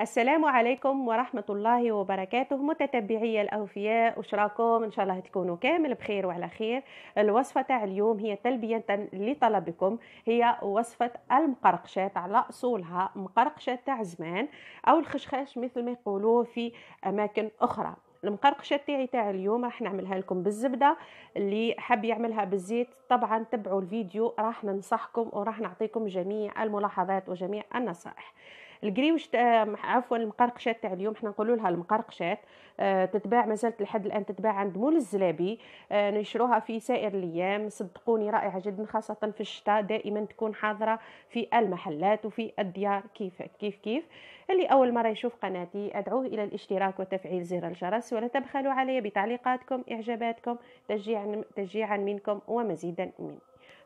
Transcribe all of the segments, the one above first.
السلام عليكم ورحمة الله وبركاته متتبعي الأوفياء، وش راكم؟ إن شاء الله تكونوا كامل بخير وعلى خير. الوصفة تاع اليوم هي تلبية لطلبكم، هي وصفة المقرقشات على أصولها، مقرقشات تاع زمان أو الخشخاش مثل ما يقولوه في أماكن أخرى. المقرقشات تاعي اليوم راح نعملها لكم بالزبدة، اللي حاب يعملها بالزيت طبعا تبعوا الفيديو، راح ننصحكم وراح نعطيكم جميع الملاحظات وجميع النصائح. القريوش عفوا المقرقشات تاع اليوم احنا نقولوا لها المقرقشات. تتباع مازالت لحد الان تتباع عند مول الزلابي. نشروها في سائر الايام، صدقوني رائعه جدا خاصه في الشتاء، دائما تكون حاضره في المحلات وفي الديار. كيف اللي اول مره يشوف قناتي ادعوه الى الاشتراك وتفعيل زر الجرس، ولا تبخلوا علي بتعليقاتكم اعجاباتكم تشجيعا منكم ومزيدا مني.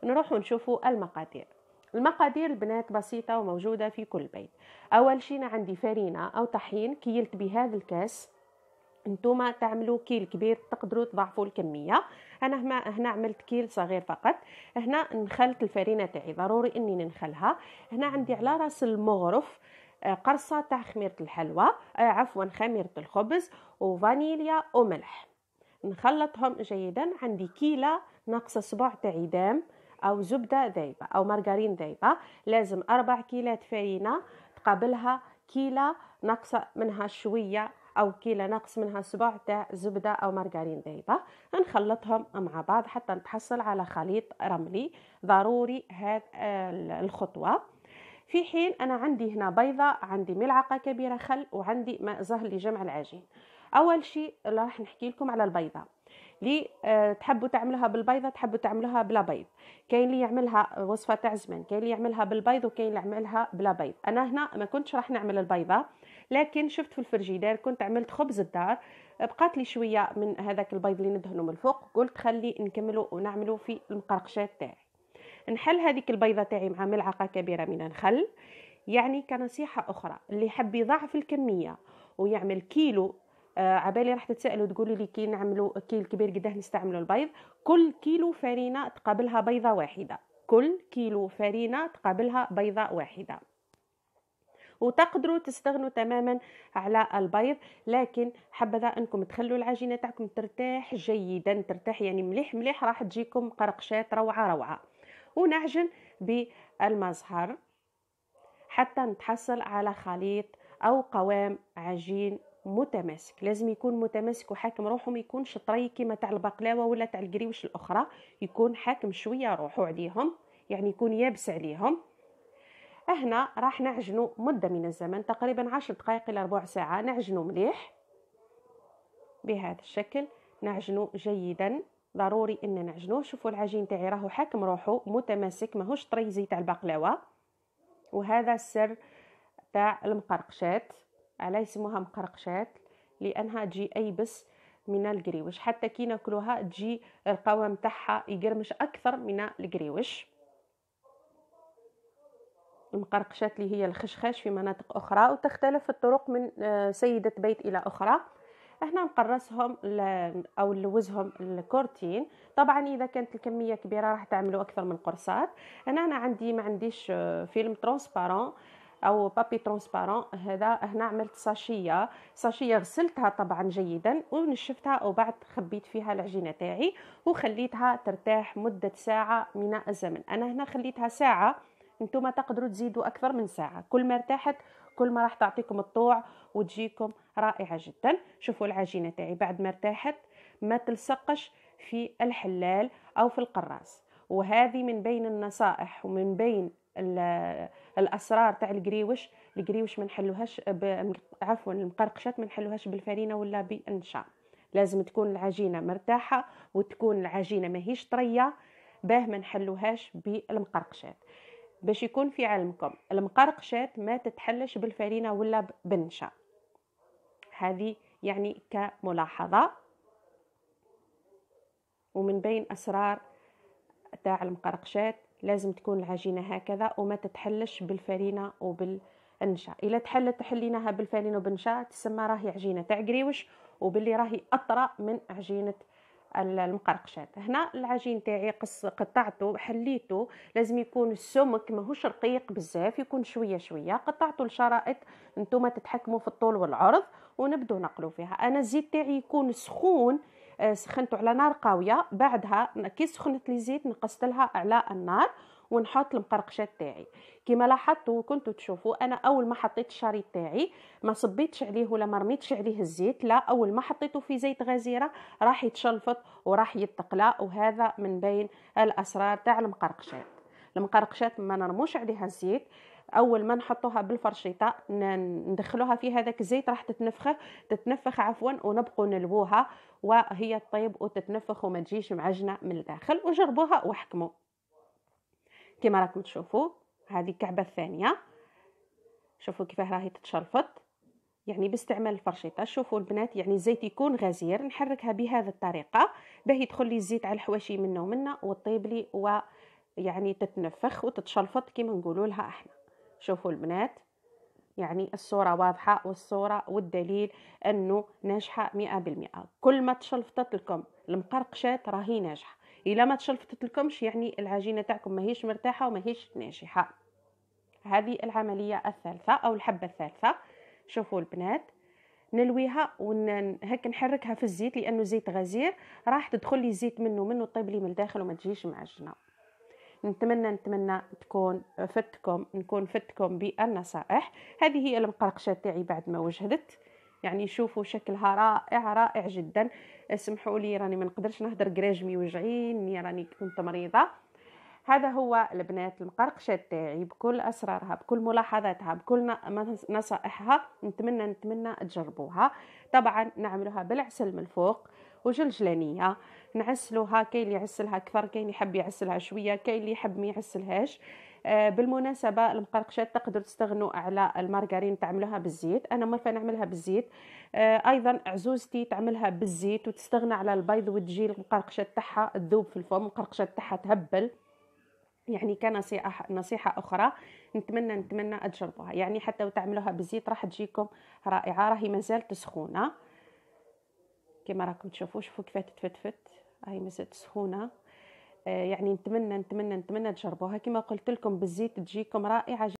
نروح ونشوفوا المقادير. المقادير البنات بسيطة وموجودة في كل بيت. أول شيء عندي فرينة أو طحين كيلت بهذا الكاس. انتوما تعملوا كيل كبير تقدروا تضاعفوا الكمية. أنا هنا عملت كيل صغير فقط. هنا نخلت الفرينة تاعي، ضروري إني ننخلها. هنا عندي على راس المغرف قرصة تاع خميرة الحلوى، عفوا خميرة الخبز، وفانيليا وملح. نخلطهم جيدا. عندي كيلة ناقصة صباع تاع عيدام أو زبدة ذايبة أو مارغرين ذايبة. لازم 4 كيلات فرينة تقابلها كيلة ناقصة منها شوية أو كيلة ناقص منها صباع تاع زبدة أو مارغرين ذايبة. نخلطهم مع بعض حتى نتحصل على خليط رملي. ضروري هذه الخطوة. في حين أنا عندي هنا بيضة، عندي ملعقة كبيرة خل، وعندي ماء زهر لجمع العجين. أول شيء راح نحكي لكم على البيضة. لي تحبوا تعملوها بالبيضة، تحبوا تعملوها بلا بيض. كاين اللي يعملها وصفة تاع زمان، كاين اللي يعملها بالبيض، وكاين اللي يعملها بلا بيض. أنا هنا ما كنتش راح نعمل البيضة، لكن شفت في الفريجيدير كنت عملت خبز الدار، بقات لي شوية من هذاك البيض اللي ندهنه من الفوق، قلت خلي نكمله ونعمله في المقرقشات تاعي. نحل هذيك البيضة تاعي مع ملعقة كبيرة من الخل. يعني كنصيحة أخرى، اللي حب يضاعف الكمية ويعمل كيلو، عبالي راح تتسألوا تقولوا لي كي نعملوا كيل كبير قداه نستعملوا البيض. كل كيلو فرينة تقابلها بيضة واحدة، كل كيلو فرينة تقابلها بيضة واحدة. وتقدروا تستغنوا تماما على البيض، لكن حبذا انكم تخلوا العجينه تاعكم ترتاح جيدا، ترتاح يعني مليح مليح، راح تجيكم قرقشات روعه روعه. ونعجن بالمزهر حتى نتحصل على خليط أو قوام عجين متماسك. لازم يكون متماسك وحاكم روحه، ما يكونش طري كيما تاع البقلاوه ولا تاع القريوش الاخرى، يكون حاكم شويه روحه عليهم، يعني يكون يابس عليهم. هنا راح نعجنوا مده من الزمن تقريبا 10 دقائق الى ربع ساعه. نعجنوا مليح بهذا الشكل، نعجنوا جيدا. ضروري ان نعجنوه. شوفوا العجين تاعي راهو حاكم روحه متماسك، ماهوش طري زي تاع البقلاوه. وهذا السر تاع المقرقشات. على يسموها مقرقشات لانها تجي ايبس من القريوش، حتى كي ناكلوها تجي القوام تاعها يقرمش اكثر من القريوش. المقرقشات اللي هي الخشخاش في مناطق اخرى، وتختلف الطرق من سيدة بيت الى اخرى. احنا نقرصهم او نلوزهم الكورتين. طبعا اذا كانت الكميه كبيره راح تعملوا اكثر من قرصات. انا عندي ما عنديش فيلم ترانسبارون او بابي ترانسبارون، هنا عملت ساشيه غسلتها طبعا جيدا ونشفتها، وبعد خبيت فيها العجينه تاعي وخليتها ترتاح مده ساعه من الزمن. انا هنا خليتها ساعه، انتم تقدروا تزيدوا اكثر من ساعه. كل ما ارتاحت كل ما راح تعطيكم الطوع وتجيكم رائعه جدا. شوفوا العجينه تاعي بعد ما ارتاحت ما تلصقش في الحلال او في القراص. وهذه من بين النصائح ومن بين الاسرار تاع القريوش ما نحلوهاش عفوا المقرقشات ما نحلوهاش بالفرينه ولا بالنشا. لازم تكون العجينه مرتاحه وتكون العجينه ماهيش طريه باه ما نحلوهاش بالمقرقشات. باش يكون في علمكم المقرقشات ما تتحلش بالفرينه ولا بالنشا. هذه يعني كملاحظه. ومن بين اسرار تاع المقرقشات لازم تكون العجينه هكذا وما تتحلش بالفرينه وبالنشا. الا تحليناها بالفرينه وبالنشا تسمى راهي عجينه تاع قريوش، وباللي راهي اطرى من عجينه المقرقشات. هنا العجين تاعي قطعته حليته، لازم يكون السمك ماهوش رقيق بزاف، يكون شويه شويه. قطعته لشرائط، نتوما تتحكموا في الطول والعرض ونبدو نقلو فيها. انا الزيت تاعي يكون سخون، سخنته على نار قويه. بعدها كي سخنت لي زيت نقصت لها على النار ونحط المقرقشات تاعي. كما لاحظتوا كنتوا تشوفوا انا اول ما حطيت الشريط تاعي ما صبيتش عليه ولا ما رميتش عليه الزيت، لا، اول ما حطيته في زيت غزيره راح يتشلفط وراح يتقلى. وهذا من بين الاسرار تاع المقرقشات. المقرقشات ما نرموش عليها الزيت، اول ما نحطوها بالفرشيطه ندخلوها في هذاك الزيت راح تتنفخ عفوا، ونبقوا نلووها وهي طيب وتتنفخ وما تجيش معجنه من الداخل. وجربوها واحكموا. كما راكم تشوفوا هذه الكعبه الثانيه، شوفوا كيفاه راهي تتشلفط يعني باستعمال الفرشيطه. شوفوا البنات يعني الزيت يكون غزير، نحركها بهذه الطريقه باه يدخل لي الزيت على الحواشي منه ومنه وطيب لي ويعني تتنفخ وتتشلفط كما نقولوا لها احنا. شوفوا البنات يعني الصوره واضحه، والصوره والدليل انه ناجحه 100%. كل ما تشلفطت لكم المقرقشات راهي ناجحه، الا ما تشلفطت لكمش يعني العجينه تاعكم ماهيش مرتاحه وماهيش ناجحه. هذه العمليه الثالثه او الحبه الثالثه. شوفوا البنات نلويها هيك نحركها في الزيت لانه زيت غزير، راح تدخل لي زيت منه طيب لي من الداخل وما تجيش معجنه. نتمنى نكون فتكم بالنصائح. هذه هي المقرقشات تاعي بعد ما وجهدت. يعني شوفوا شكلها رائع جدا. اسمحوا لي راني ما نقدرش نهدر قراجمي وجعيني، راني كنت مريضه. هذا هو البنات المقرقشات تاعي بكل اسرارها، بكل ملاحظاتها، بكل نصائحها. نتمنى تجربوها. طبعا نعملوها بالعسل من الفوق وجلجلانيه، نعسلوها. كاين اللي يعسلها اكثر، كاين اللي يحب يعسلها شويه، كاين اللي يحب ما يعسلهاش. بالمناسبه المقرقشات تقدروا تستغنوا على المارغرين تعملوها بالزيت، انا مرة نعملها بالزيت. ايضا عزوزتي تعملها بالزيت وتستغنى على البيض وتجي المقرقشات تاعها تذوب في الفم، المقرقشات تاعها تهبل. يعني نصيحة أخرى نتمنى تجربوها، يعني حتى وتعملوها بالزيت راح تجيكم رائعة. راهي مازالت سخونة كما راكم تشوفوا، شوفوا كيف تتفتفت، راهي مازالت سخونة. يعني نتمنى تجربوها. كما قلت لكم بالزيت تجيكم رائعة.